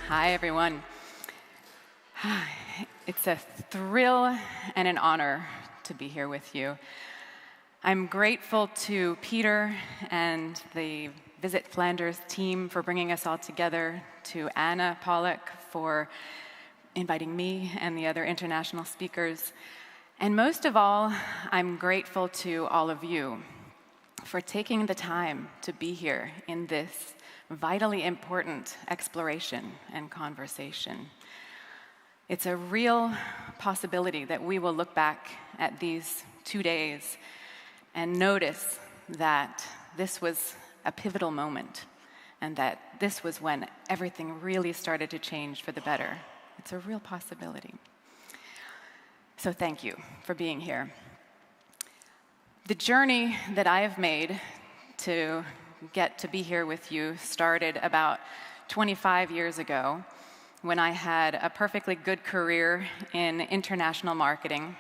Hi, everyone. It's a thrill and an honor to be here with you. I'm grateful to Peter and the Visit Flanders team for bringing us all together, to Anna Pollock for inviting me and the other international speakers. And most of all, I'm grateful to all of you for taking the time to be here in this vitally important exploration and conversation. It's a real possibility that we will look back at these 2 days and notice that this was a pivotal moment and that this was when everything really started to change for the better. It's a real possibility. So thank you for being here. The journey that I have made to get to be here with you started about 25 years ago when I had a perfectly good career in international marketing,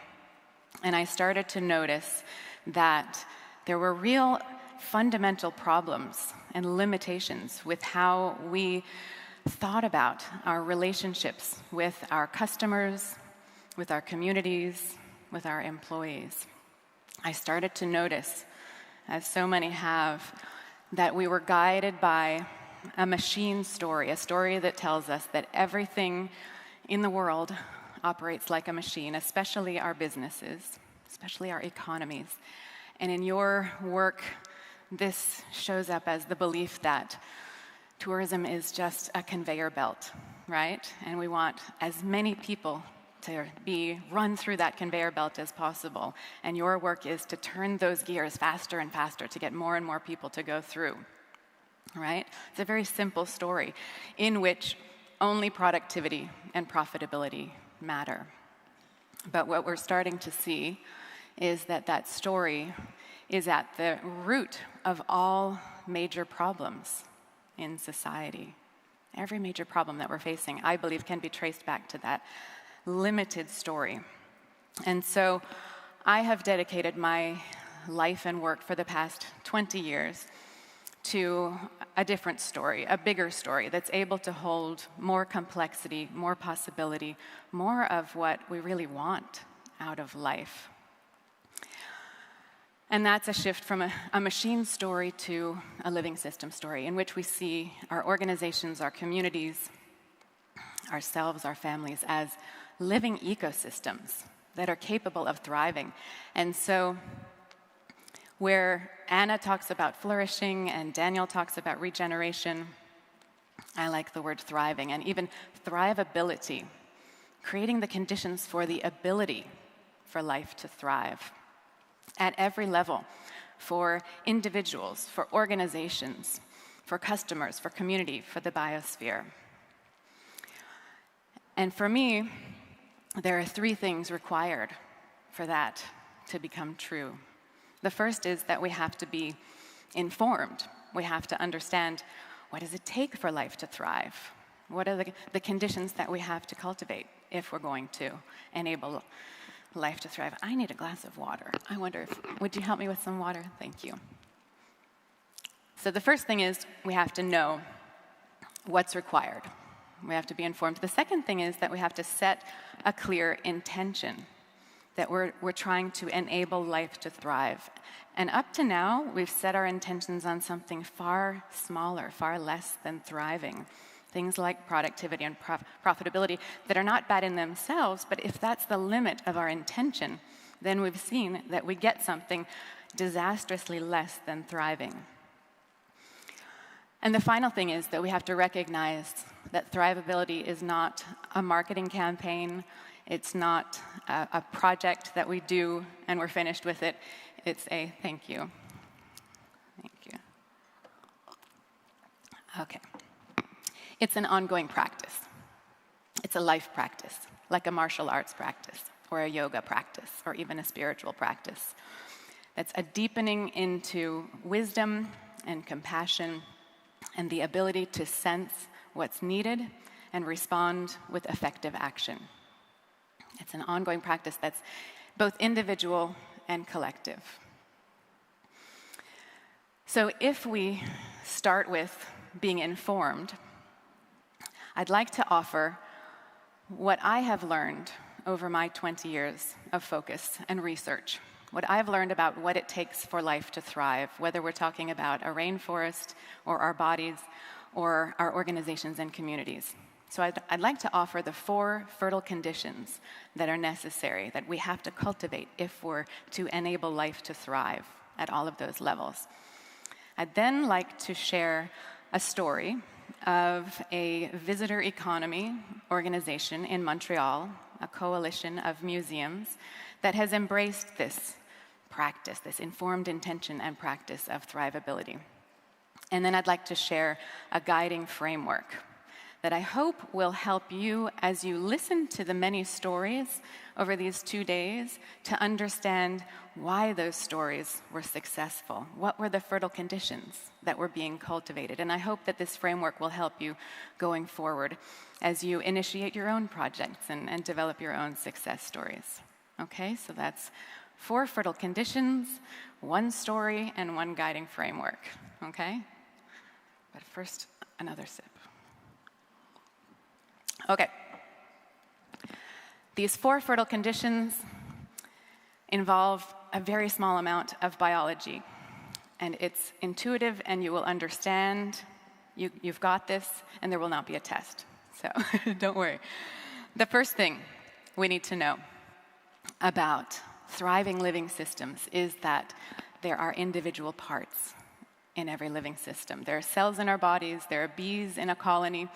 and I started to notice that there were real fundamental problems and limitations with how we thought about our relationships with our customers, with our communities, with our employees. I started to notice, as so many have, that we were guided by a machine story, a story that tells us that everything in the world operates like a machine, especially our businesses, especially our economies. And in your work, this shows up as the belief that tourism is just a conveyor belt, right? And we want as many people to be run through that conveyor belt as possible. And your work is to turn those gears faster and faster to get more and more people to go through, right? It's a very simple story in which only productivity and profitability matter. But what we're starting to see is that that story is at the root of all major problems in society. Every major problem that we're facing, I believe, can be traced back to that limited story. And so I have dedicated my life and work for the past 20 years to a different story, a bigger story that's able to hold more complexity, more possibility, more of what we really want out of life. And that's a shift from a machine story to a living system story in which we see our organizations, our communities, ourselves, our families as living ecosystems that are capable of thriving. And so where Anna talks about flourishing and Daniel talks about regeneration, I like the word thriving, and even thrivability, creating the conditions for the ability for life to thrive at every level, for individuals, for organizations, for customers, for community, for the biosphere. And for me, there are 3 things required for that to become true. The first is that we have to be informed. We have to understand, what does it take for life to thrive? What are the conditions that we have to cultivate if we're going to enable life to thrive? I need a glass of water. I wonder would you help me with some water? Thank you. So the first thing is we have to know what's required. We have to be informed. The second thing is that we have to set a clear intention that we're trying to enable life to thrive. And up to now, we've set our intentions on something far smaller, far less than thriving. Things like productivity and profitability that are not bad in themselves, but if that's the limit of our intention, then we've seen that we get something disastrously less than thriving. And the final thing is that we have to recognize that thrivability is not a marketing campaign. It's not a project that we do and we're finished with it. It's a thank you. Thank you. Okay. It's an ongoing practice. It's a life practice, like a martial arts practice or a yoga practice or even a spiritual practice. That's a deepening into wisdom and compassion and the ability to sense what's needed and respond with effective action. It's an ongoing practice that's both individual and collective. So if we start with being informed, I'd like to offer what I have learned over my 20 years of focus and research, what I've learned about what it takes for life to thrive, whether we're talking about a rainforest or our bodies or our organizations and communities. So I'd like to offer the 4 fertile conditions that are necessary, that we have to cultivate if we're to enable life to thrive at all of those levels. I'd then like to share a story of a visitor economy organization in Montreal, a coalition of museums that has embraced this practice, this informed intention and practice of thrivability. And then I'd like to share a guiding framework that I hope will help you as you listen to the many stories over these 2 days to understand why those stories were successful. What were the fertile conditions that were being cultivated? And I hope that this framework will help you going forward as you initiate your own projects and develop your own success stories. Okay, so that's 4 fertile conditions, 1 story, and 1 guiding framework. Okay? But first, another sip. Okay. These 4 fertile conditions involve a very small amount of biology, and it's intuitive, and you will understand. You've got this, and there will not be a test, so don't worry. The first thing we need to know about thriving living systems is that there are individual parts in every living system. There are cells in our bodies, there are bees in a colony,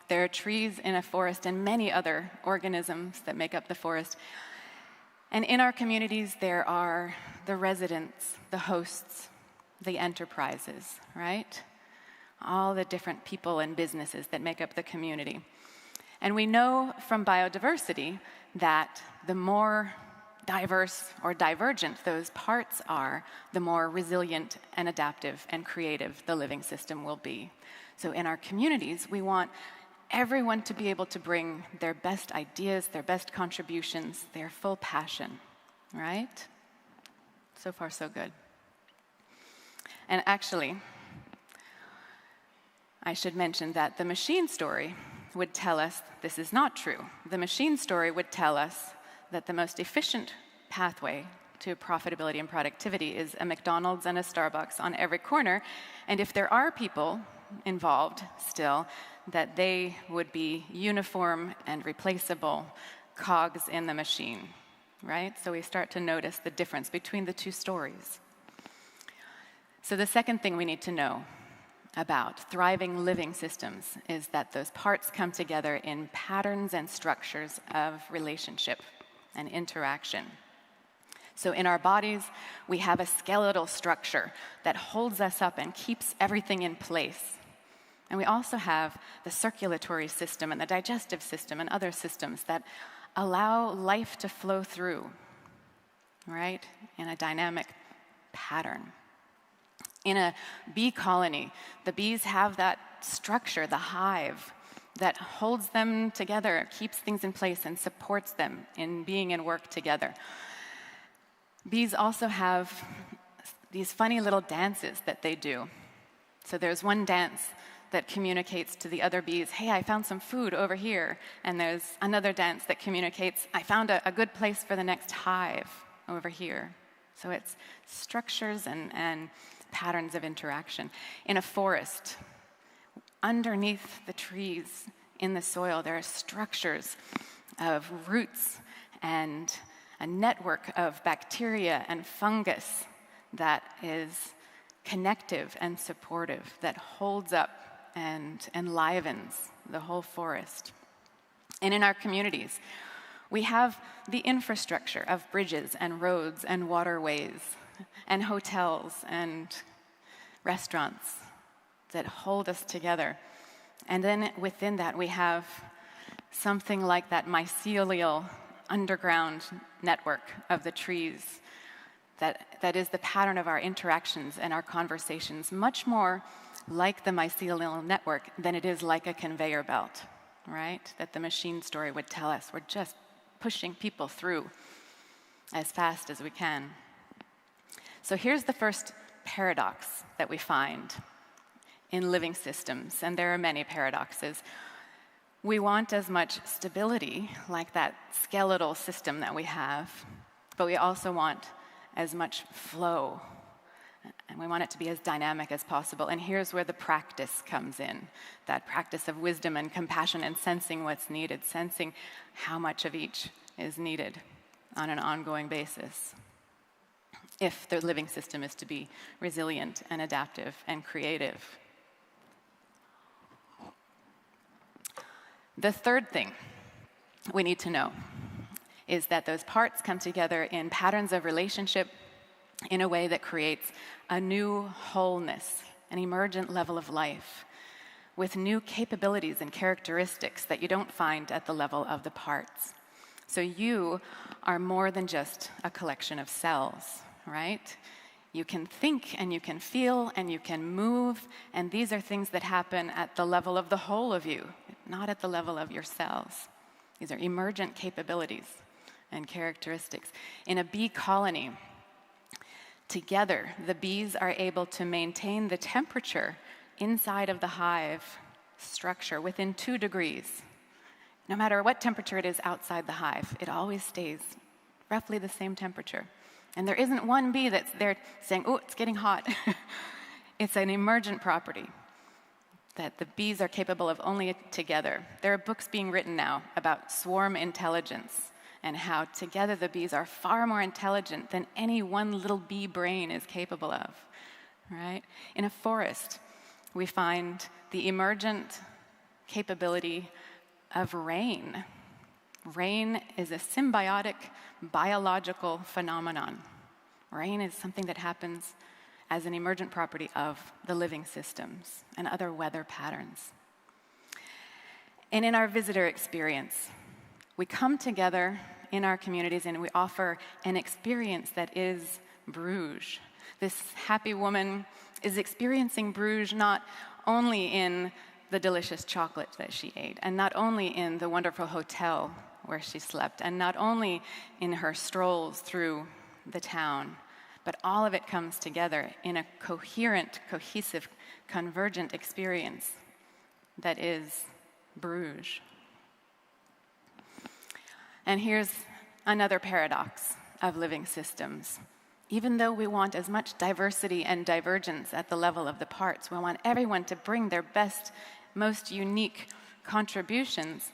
there are trees in a forest, and many other organisms that make up the forest. And in our communities, there are the residents, the hosts, the enterprises, right? All the different people and businesses that make up the community. And we know from biodiversity that the more diverse or divergent those parts are, the more resilient and adaptive and creative the living system will be. So in our communities, we want everyone to be able to bring their best ideas, their best contributions, their full passion, right? So far, so good. And actually, I should mention that the machine story would tell us this is not true. The machine story would tell us that the most efficient pathway to profitability and productivity is a McDonald's and a Starbucks on every corner, and if there are people involved still, that they would be uniform and replaceable cogs in the machine, right? So we start to notice the difference between the 2 stories. So the second thing we need to know about thriving living systems is that those parts come together in patterns and structures of relationship and interaction. So in our bodies, we have a skeletal structure that holds us up and keeps everything in place. And we also have the circulatory system and the digestive system and other systems that allow life to flow through, right, in a dynamic pattern. In a bee colony, the bees have that structure, the hive, that holds them together, keeps things in place, and supports them in being and work together. Bees also have these funny little dances that they do. So there's one dance that communicates to the other bees, hey, I found some food over here. And there's another dance that communicates, I found a good place for the next hive over here. So it's structures and patterns of interaction. In a forest, underneath the trees, in the soil, there are structures of roots and a network of bacteria and fungus that is connective and supportive, that holds up and enlivens the whole forest. And in our communities, we have the infrastructure of bridges and roads and waterways and hotels and restaurants that hold us together. And then within that, we have something like that mycelial underground network of the trees that is the pattern of our interactions and our conversations, much more like the mycelial network than it is like a conveyor belt, right? That the machine story would tell us. We're just pushing people through as fast as we can. So here's the first paradox that we find in living systems, and there are many paradoxes. We want as much stability, like that skeletal system that we have, but we also want as much flow, and we want it to be as dynamic as possible. And here's where the practice comes in, that practice of wisdom and compassion and sensing what's needed, sensing how much of each is needed on an ongoing basis if the living system is to be resilient and adaptive and creative. The third thing we need to know is that those parts come together in patterns of relationship in a way that creates a new wholeness, an emergent level of life, with new capabilities and characteristics that you don't find at the level of the parts. So you are more than just a collection of cells, right? You can think and you can feel and you can move, and these are things that happen at the level of the whole of you, not at the level of your cells. These are emergent capabilities and characteristics. In a bee colony, together, the bees are able to maintain the temperature inside of the hive structure within 2 degrees. No matter what temperature it is outside the hive, it always stays roughly the same temperature. And there isn't one bee that's there saying, oh, it's getting hot. It's an emergent property that the bees are capable of only together. There are books being written now about swarm intelligence and how together the bees are far more intelligent than any one little bee brain is capable of, right? In a forest, we find the emergent capability of rain. Rain is a symbiotic biological phenomenon. Rain is something that happens as an emergent property of the living systems and other weather patterns. And in our visitor experience, we come together in our communities and we offer an experience that is Bruges. This happy woman is experiencing Bruges not only in the delicious chocolate that she ate, and not only in the wonderful hotel where she slept, and not only in her strolls through the town, but all of it comes together in a coherent, cohesive, convergent experience that is Bruges. And here's another paradox of living systems. Even though we want as much diversity and divergence at the level of the parts, we want everyone to bring their best, most unique contributions,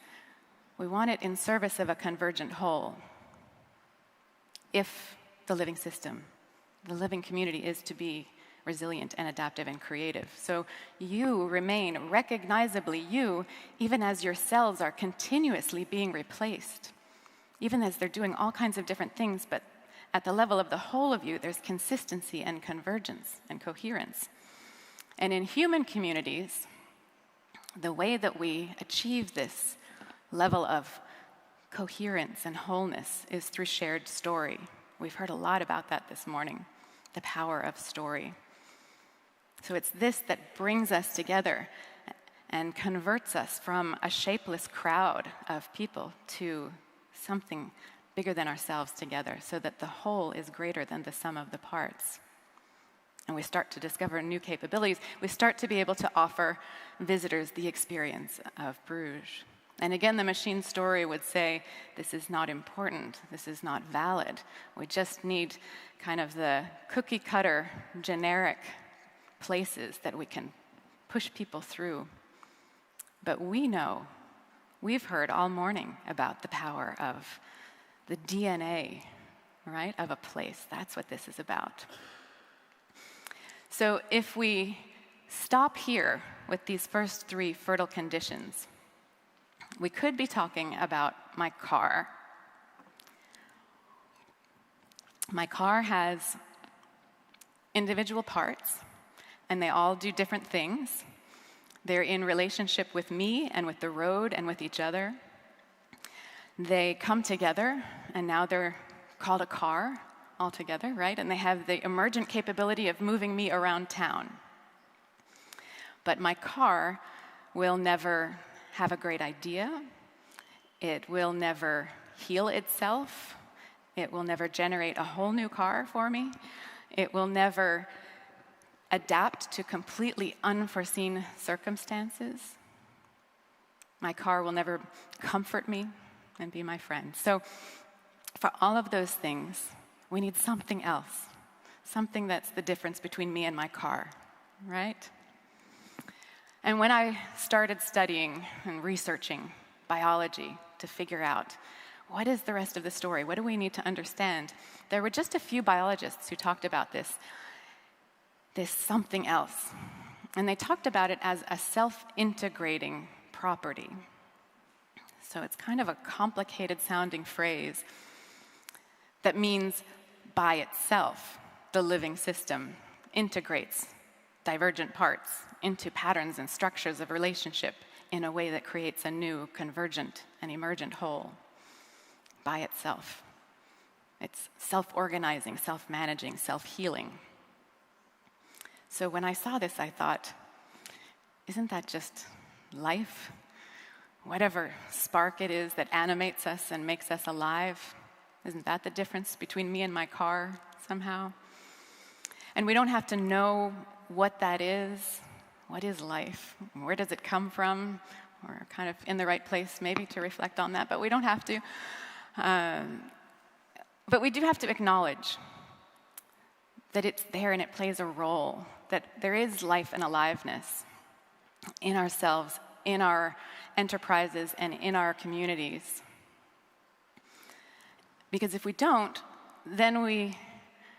we want it in service of a convergent whole. If the living system, the living community is to be resilient and adaptive and creative. So you remain recognizably you, even as your cells are continuously being replaced, even as they're doing all kinds of different things, but at the level of the whole of you, there's consistency and convergence and coherence. And in human communities, the way that we achieve this level of coherence and wholeness is through shared story. We've heard a lot about that this morning, the power of story. So it's this that brings us together and converts us from a shapeless crowd of people to something bigger than ourselves together, so that the whole is greater than the sum of the parts. And we start to discover new capabilities. We start to be able to offer visitors the experience of Bruges. And again, the machine story would say, this is not important, this is not valid. We just need kind of the cookie cutter, generic places that we can push people through. But we know, we've heard all morning about the power of the DNA, right, of a place. That's what this is about. So if we stop here with these first 3 fertile conditions, we could be talking about my car. My car has individual parts, and they all do different things. They're in relationship with me and with the road and with each other. They come together, and now they're called a car altogether, right? And they have the emergent capability of moving me around town. But my car will never have a great idea. It will never heal itself. It will never generate a whole new car for me. It will never adapt to completely unforeseen circumstances. My car will never comfort me and be my friend. So for all of those things, we need something else, something that's the difference between me and my car, right? And when I started studying and researching biology to figure out what is the rest of the story, what do we need to understand, there were just a few biologists who talked about this something else. And they talked about it as a self-integrating property. So it's kind of a complicated sounding phrase that means by itself, the living system integrates divergent parts into patterns and structures of relationship in a way that creates a new convergent and emergent whole by itself. It's self-organizing, self-managing, self-healing. So when I saw this, I thought, isn't that just life? Whatever spark it is that animates us and makes us alive, isn't that the difference between me and my car somehow? And we don't have to know what that is. What is life? Where does it come from? We're kind of in the right place maybe to reflect on that, but we don't have to. But we do have to acknowledge that it's there and it plays a role, that there is life and aliveness in ourselves, in our enterprises, and in our communities. Because if we don't, then we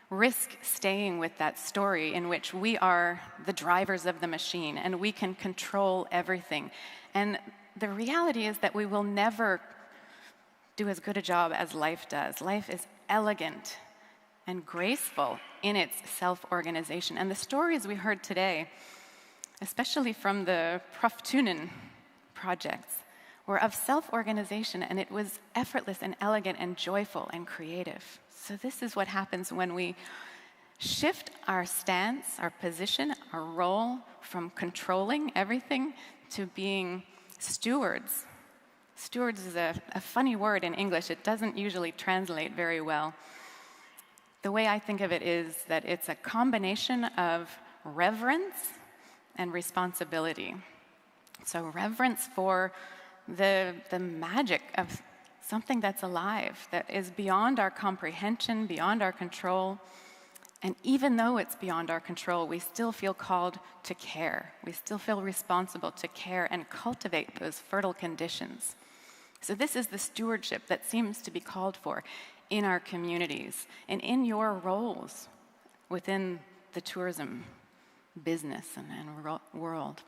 risk staying with that story in which we are the drivers of the machine and we can control everything. And the reality is that we will never do as good a job as life does. Life is elegant and graceful in its self-organization. And the stories we heard today, especially from the Proftunen projects, were of self-organization, and it was effortless and elegant and joyful and creative. So this is what happens when we shift our stance, our position, our role from controlling everything to being stewards. Stewards is a funny word in English. It doesn't usually translate very well. The way I think of it is that it's a combination of reverence and responsibility. So reverence for the magic of something that's alive, that is beyond our comprehension, beyond our control. And even though it's beyond our control, we still feel called to care. We still feel responsible to care and cultivate those fertile conditions. So this is the stewardship that seems to be called for in our communities and in your roles within the tourism business and world.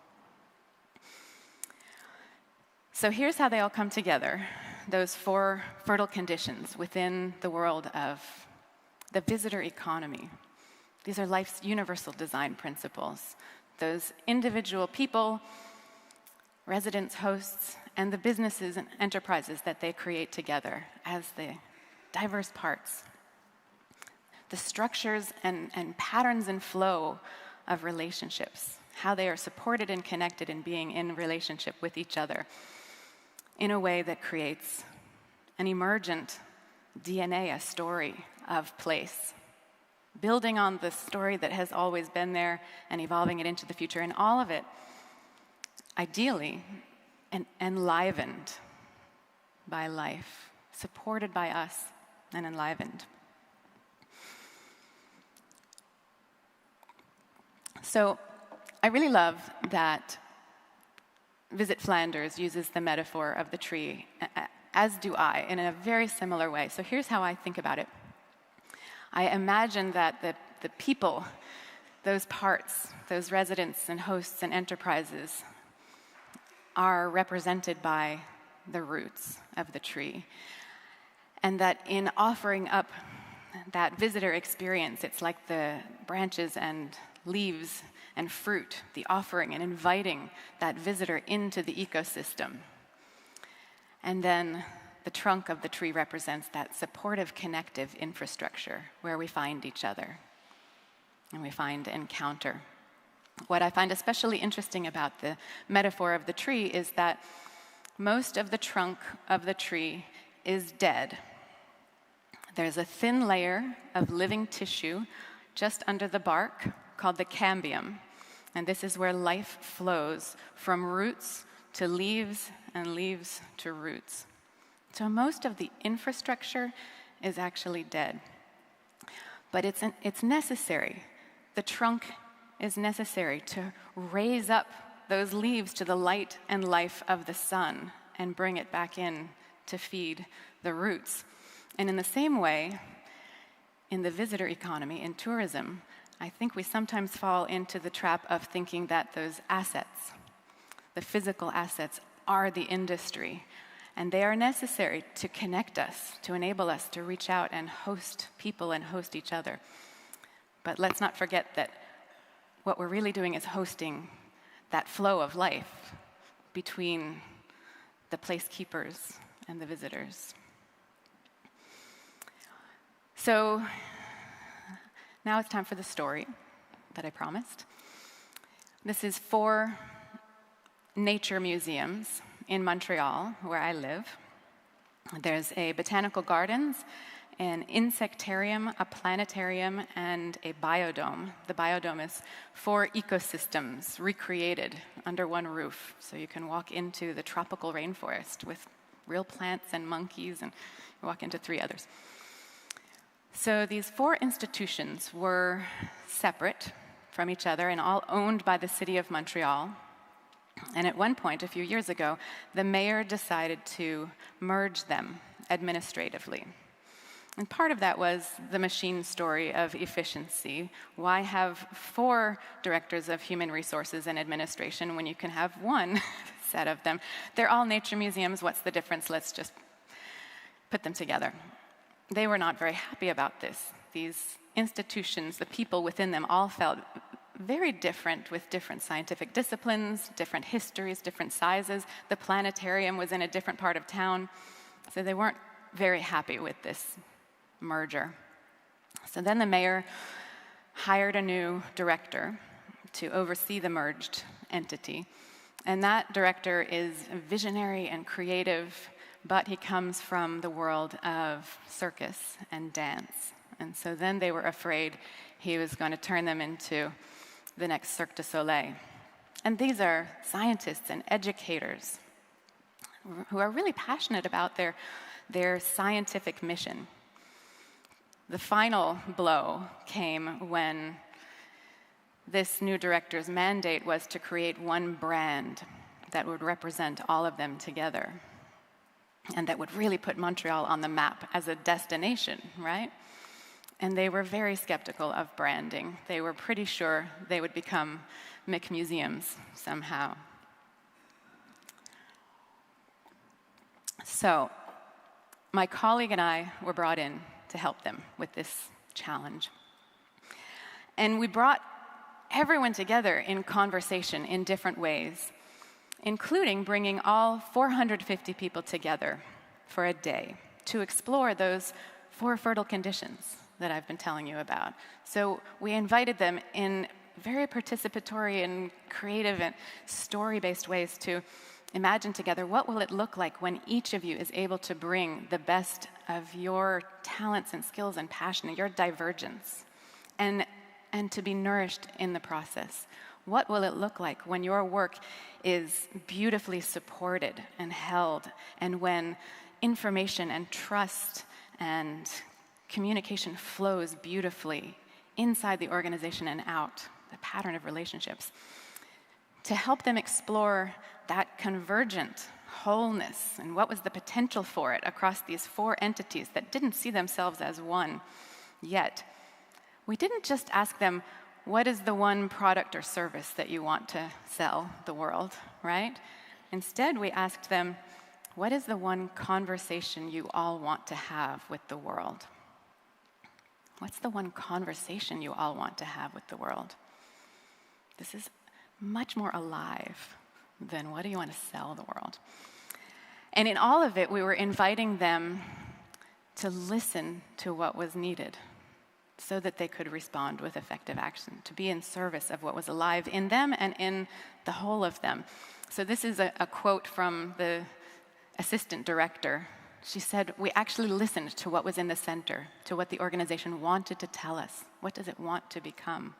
So here's how they all come together, those 4 fertile conditions within the world of the visitor economy. These are life's universal design principles. Those individual people, residents, hosts, and the businesses and enterprises that they create together as the diverse parts. The structures and patterns and flow of relationships, how they are supported and connected in being in relationship with each other in a way that creates an emergent DNA, a story of place, building on the story that has always been there and evolving it into the future, and all of it, ideally, enlivened by life, supported by us and enlivened. So I really love that Visit Flanders uses the metaphor of the tree, as do I, in a very similar way. So here's how I think about it. I imagine that the people, those parts, those residents and hosts and enterprises are represented by the roots of the tree. And that in offering up that visitor experience, it's like the branches and leaves and fruit, the offering and inviting that visitor into the ecosystem. And then the trunk of the tree represents that supportive, connective infrastructure where we find each other and we find encounter. What I find especially interesting about the metaphor of the tree is that most of the trunk of the tree is dead. There's a thin layer of living tissue just under the bark called the cambium, and this is where life flows from roots to leaves and leaves to roots. So most of the infrastructure is actually dead. But it's necessary. The trunk is necessary to raise up those leaves to the light and life of the sun and bring it back in to feed the roots. And in the same way, in the visitor economy, in tourism, I think we sometimes fall into the trap of thinking that those assets, the physical assets, are the industry. And they are necessary to connect us, to enable us to reach out and host people and host each other. But let's not forget that what we're really doing is hosting that flow of life between the place keepers and the visitors. So now it's time for the story that I promised. This is 4 nature museums in Montreal, where I live. There's a botanical gardens, an insectarium, a planetarium, and a biodome. The biodome is 4 ecosystems recreated under one roof. So you can walk into the tropical rainforest with real plants and monkeys, and walk into 3 others. So these 4 institutions were separate from each other and all owned by the city of Montreal. And at one point, a few years ago, the mayor decided to merge them administratively. And part of that was the machine story of efficiency. Why have 4 directors of human resources and administration when you can have 1 set of them? They're all nature museums. What's the difference? Let's just put them together. They were not very happy about this. These institutions, the people within them, all felt very different, with different scientific disciplines, different histories, different sizes. The planetarium was in a different part of town, so they weren't very happy with this merger. So then the mayor hired a new director to oversee the merged entity, and that director is visionary and creative, but he comes from the world of circus and dance. And so then they were afraid he was going to turn them into the next Cirque du Soleil. And these are scientists and educators who are really passionate about their scientific mission. The final blow came when this new director's mandate was to create one brand that would represent all of them together and that would really put Montreal on the map as a destination, right? And they were very skeptical of branding. They were pretty sure they would become McMuseums somehow. So my colleague and I were brought in to help them with this challenge. And we brought everyone together in conversation in different ways, including bringing all 450 people together for a day to explore those 4 fertile conditions that I've been telling you about. So we invited them in very participatory and creative and story-based ways to imagine together, what will it look like when each of you is able to bring the best of your talents and skills and passion and your divergence, and to be nourished in the process? What will it look like when your work is beautifully supported and held, and when information and trust and communication flows beautifully inside the organization and out, the pattern of relationships, to help them explore that convergent wholeness and what was the potential for it across these 4 entities that didn't see themselves as one yet. We didn't just ask them, what is the one product or service that you want to sell the world, right? Instead, we asked them, what is the one conversation you all want to have with the world? What's the one conversation you all want to have with the world? This is much more alive than what do you want to sell the world? And in all of it, we were inviting them to listen to what was needed so that they could respond with effective action, to be in service of what was alive in them and in the whole of them. So this is a quote from the assistant director. She said, we actually listened to what was in the center, to what the organization wanted to tell us. What does it want to become?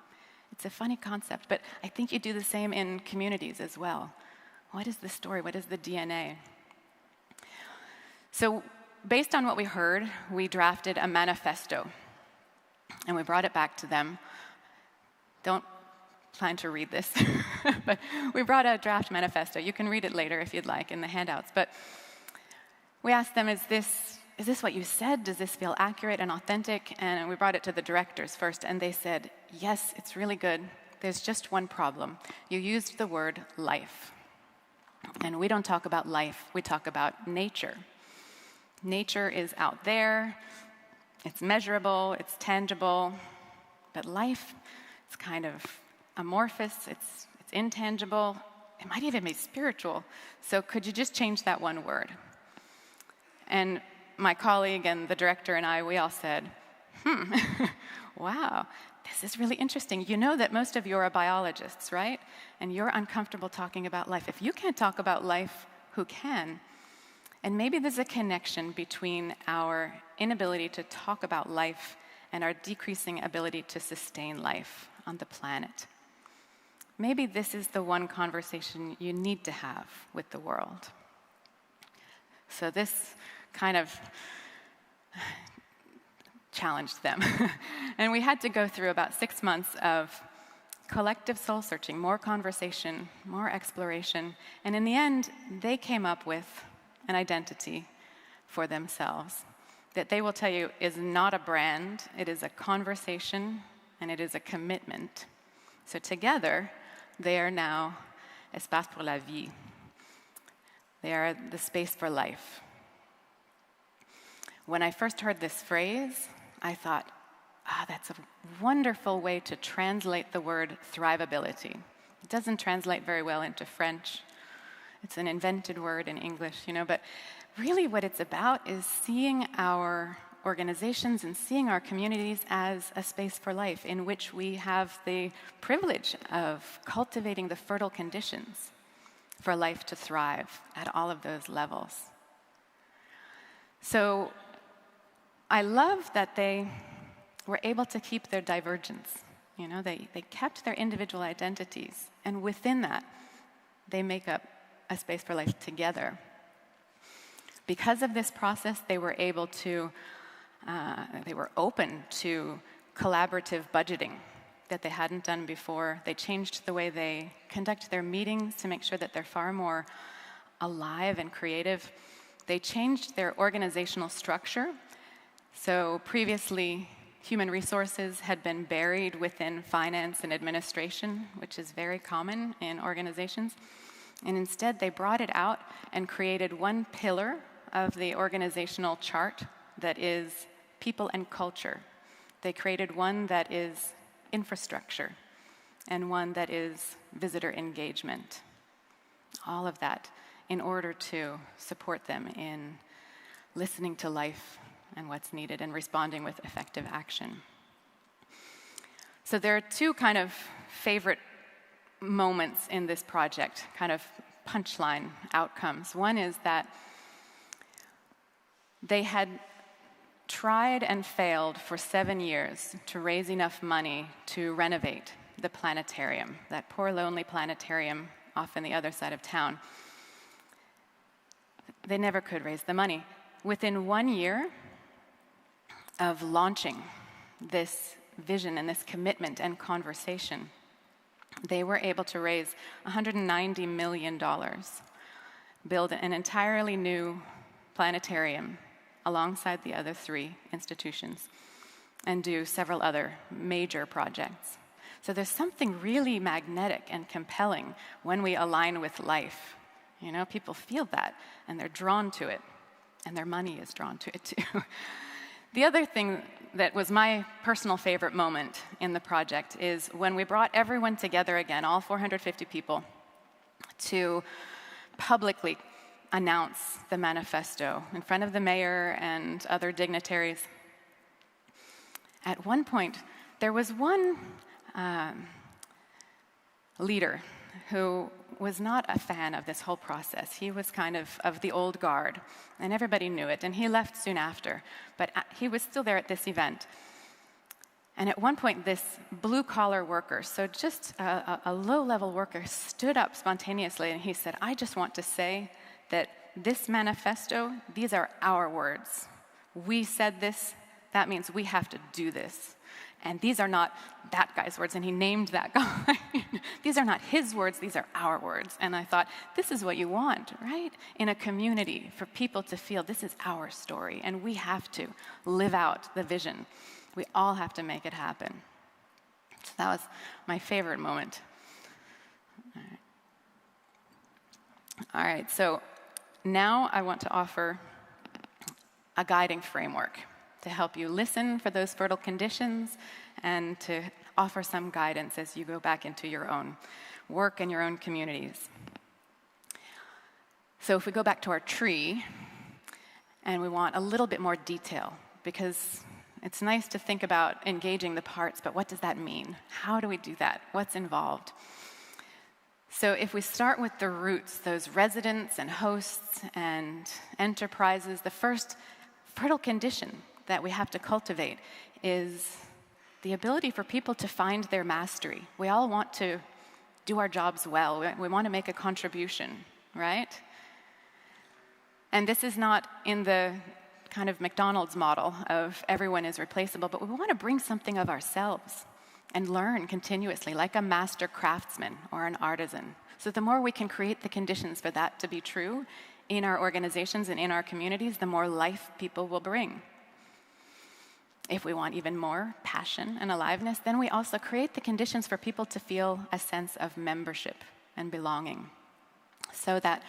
It's a funny concept, but I think you do the same in communities as well. What is the story? What is the DNA? So based on what we heard, we drafted a manifesto, and we brought it back to them. Don't plan to read this, but we brought a draft manifesto. You can read it later if you'd like in the handouts. But we asked them, is this what you said? Does this feel accurate and authentic? And we brought it to the directors first, and they said, yes, it's really good. There's just one problem. You used the word life. And we don't talk about life, we talk about nature. Nature is out there, it's measurable, it's tangible, but life is kind of amorphous, it's intangible, it might even be spiritual. So could you just change that one word? And my colleague and the director and I, we all said, wow, this is really interesting. You know that most of you are biologists, right? And you're uncomfortable talking about life. If you can't talk about life, who can? And maybe there's a connection between our inability to talk about life and our decreasing ability to sustain life on the planet. Maybe this is the one conversation you need to have with the world. So this kind of challenged them. And we had to go through about 6 months of collective soul searching, more conversation, more exploration. And in the end, they came up with an identity for themselves that they will tell you is not a brand, it is a conversation, and it is a commitment. So together, they are now Espace pour la vie. They are the space for life. When I first heard this phrase, I thought, that's a wonderful way to translate the word thrivability. It doesn't translate very well into French. It's an invented word in English, but really what it's about is seeing our organizations and seeing our communities as a space for life in which we have the privilege of cultivating the fertile conditions for life to thrive at all of those levels. So I love that they were able to keep their divergence. They kept their individual identities, and within that, they make up a space for life together. Because of this process, they were able to, they were open to collaborative budgeting that they hadn't done before. They changed the way they conduct their meetings to make sure that they're far more alive and creative. They changed their organizational structure. So previously, human resources had been buried within finance and administration, which is very common in organizations. And instead, they brought it out and created one pillar of the organizational chart that is people and culture. They created one that is infrastructure and one that is visitor engagement. All of that in order to support them in listening to life and what's needed and responding with effective action. So there are two kind of favorite moments in this project, kind of punchline outcomes. One is that they had tried and failed for 7 years to raise enough money to renovate the planetarium, that poor lonely planetarium off on the other side of town. They never could raise the money. Within 1 year of launching this vision and this commitment and conversation, they were able to raise $190 million, build an entirely new planetarium alongside the other 3 institutions, and do several other major projects. So there's something really magnetic and compelling when we align with life. People feel that, and they're drawn to it, and their money is drawn to it too. The other thing that was my personal favorite moment in the project is when we brought everyone together again, all 450 people, to publicly announce the manifesto in front of the mayor and other dignitaries. At one point, there was one leader who was not a fan of this whole process. He was kind of the old guard, and everybody knew it, and he left soon after. But he was still there at this event. And at one point, this blue-collar worker, so just a low-level worker, stood up spontaneously and he said, I just want to say that this manifesto, these are our words. We said this, that means we have to do this. And these are not that guy's words, and he named that guy. These are not his words, these are our words. And I thought, this is what you want, right? In a community, for people to feel this is our story, and we have to live out the vision. We all have to make it happen. So that was my favorite moment. All right, so now I want to offer a guiding framework to help you listen for those fertile conditions and to offer some guidance as you go back into your own work and your own communities. So if we go back to our tree, and we want a little bit more detail, because it's nice to think about engaging the parts, but what does that mean? How do we do that? What's involved? So if we start with the roots, those residents and hosts and enterprises, the first fertile condition that we have to cultivate is the ability for people to find their mastery. We all want to do our jobs well. We want to make a contribution, right? And this is not in the kind of McDonald's model of everyone is replaceable, but we want to bring something of ourselves and learn continuously, like a master craftsman or an artisan. So the more we can create the conditions for that to be true in our organizations and in our communities, the more life people will bring. If we want even more passion and aliveness, then we also create the conditions for people to feel a sense of membership and belonging, so that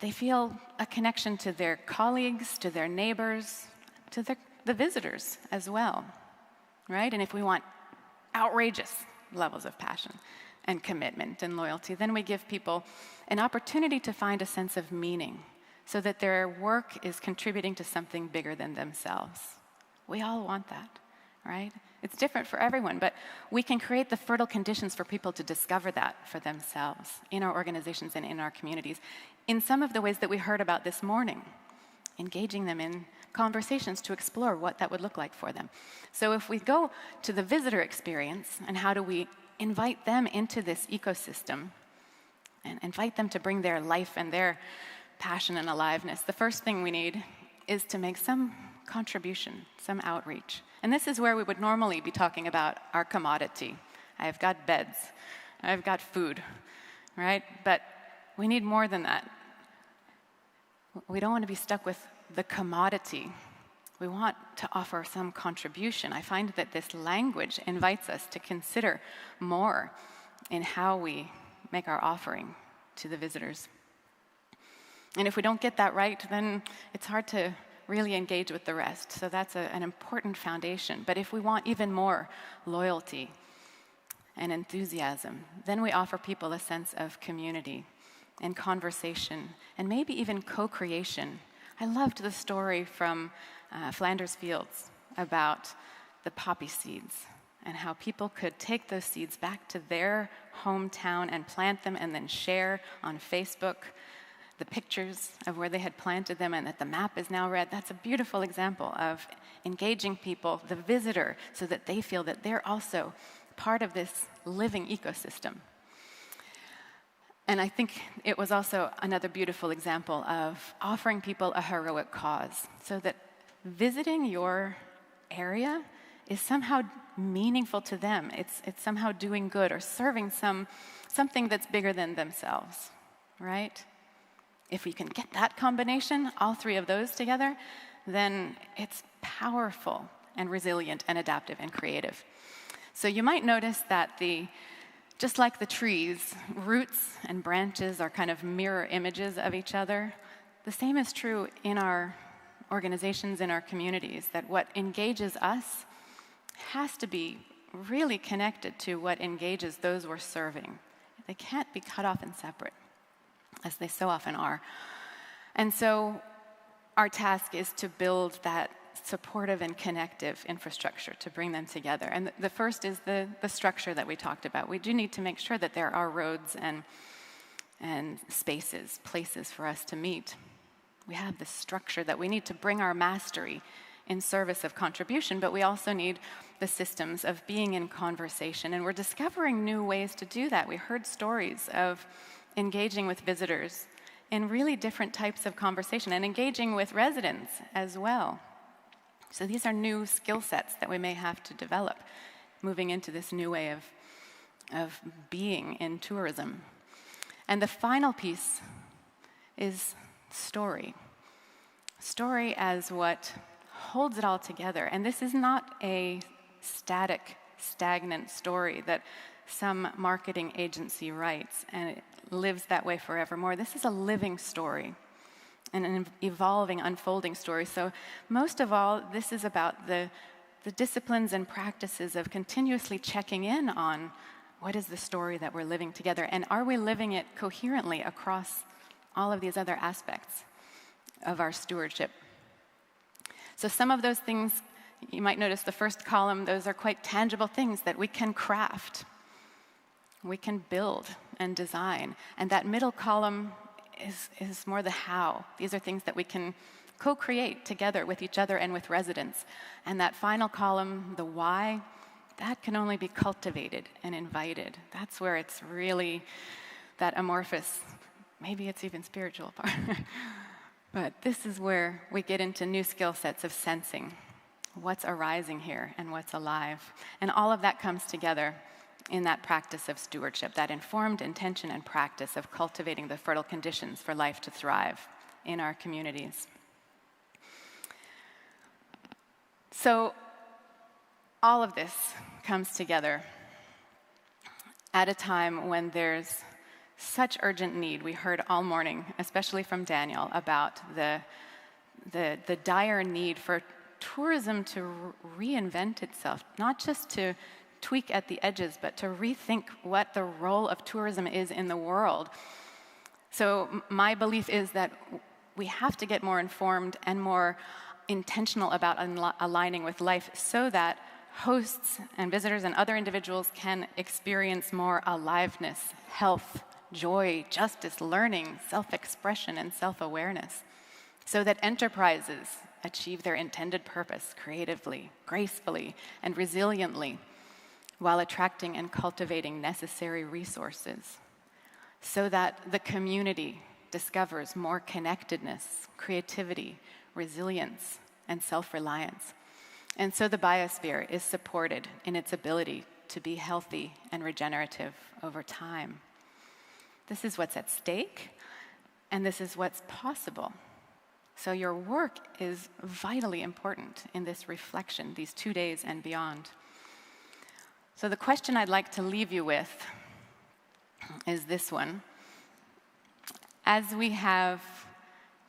they feel a connection to their colleagues, to their neighbors, to the visitors as well, right? And if we want outrageous levels of passion and commitment and loyalty, then we give people an opportunity to find a sense of meaning so that their work is contributing to something bigger than themselves. We all want that, right? It's different for everyone, but we can create the fertile conditions for people to discover that for themselves in our organizations and in our communities in some of the ways that we heard about this morning, engaging them in conversations to explore what that would look like for them. So if we go to the visitor experience and how do we invite them into this ecosystem and invite them to bring their life and their passion and aliveness, the first thing we need is to make some contribution, some outreach. And this is where we would normally be talking about our commodity. I've got beds, I've got food, right? But we need more than that. We don't want to be stuck with the commodity. We want to offer some contribution. I find that this language invites us to consider more in how we make our offering to the visitors. And if we don't get that right, then it's hard to really engage with the rest. So that's an important foundation. But if we want even more loyalty and enthusiasm, then we offer people a sense of community and conversation and maybe even co-creation. I loved the story from Flanders Fields about the poppy seeds and how people could take those seeds back to their hometown and plant them and then share on Facebook the pictures of where they had planted them and that the map is now red. That's a beautiful example of engaging people, the visitor, so that they feel that they're also part of this living ecosystem. And I think it was also another beautiful example of offering people a heroic cause, so that visiting your area is somehow meaningful to them. It's somehow doing good or serving something that's bigger than themselves, right? If we can get that combination, all three of those together, then it's powerful and resilient and adaptive and creative. So you might notice that just like the trees, roots and branches are kind of mirror images of each other. The same is true in our organizations, in our communities, that what engages us has to be really connected to what engages those we're serving. They can't be cut off and separate, as they so often are. And so our task is to build that supportive and connective infrastructure to bring them together. And the first is the structure that we talked about. We do need to make sure that there are roads and spaces, places for us to meet. We have this structure that we need to bring our mastery in service of contribution, but we also need the systems of being in conversation. And we're discovering new ways to do that. We heard stories of engaging with visitors in really different types of conversation and engaging with residents as well. So these are new skill sets that we may have to develop, moving into this new way of being in tourism. And the final piece is story. Story as what holds it all together. And this is not a static, stagnant story that some marketing agency writes and it lives that way forevermore. This is a living story and an evolving, unfolding story. So most of all, this is about the disciplines and practices of continuously checking in on what is the story that we're living together, and are we living it coherently across all of these other aspects of our stewardship. So some of those things, you might notice the first column, those are quite tangible things that we can craft. We can build and design. And that middle column is more the how. These are things that we can co-create together with each other and with residents. And that final column, the why, that can only be cultivated and invited. That's where it's really that amorphous, maybe it's even spiritual part. But this is where we get into new skill sets of sensing what's arising here and what's alive. And all of that comes together in that practice of stewardship, that informed intention and practice of cultivating the fertile conditions for life to thrive in our communities. So all of this comes together at a time when there's such urgent need. We heard all morning, especially from Daniel, about the dire need for tourism to reinvent itself, not just to tweak at the edges, but to rethink what the role of tourism is in the world. So my belief is that we have to get more informed and more intentional about aligning with life so that hosts and visitors and other individuals can experience more aliveness, health, joy, justice, learning, self-expression, and self-awareness, so that enterprises achieve their intended purpose creatively, gracefully, and resiliently, while attracting and cultivating necessary resources, so that the community discovers more connectedness, creativity, resilience, and self-reliance. And so the biosphere is supported in its ability to be healthy and regenerative over time. This is what's at stake, and this is what's possible. So your work is vitally important in this reflection, these 2 days and beyond. So the question I'd like to leave you with is this one. As we have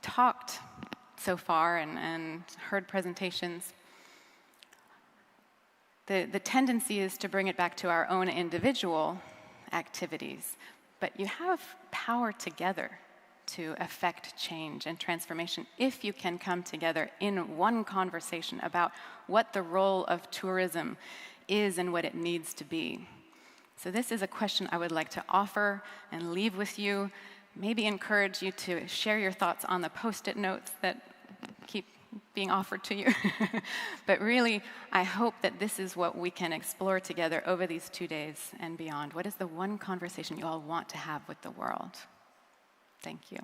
talked so far and heard presentations, the tendency is to bring it back to our own individual activities, but you have power together to affect change and transformation if you can come together in one conversation about what the role of tourism is and what it needs to be. So this is a question I would like to offer and leave with you, maybe encourage you to share your thoughts on the Post-it notes that keep being offered to you. But really, I hope that this is what we can explore together over these 2 days and beyond. What is the one conversation you all want to have with the world? Thank you.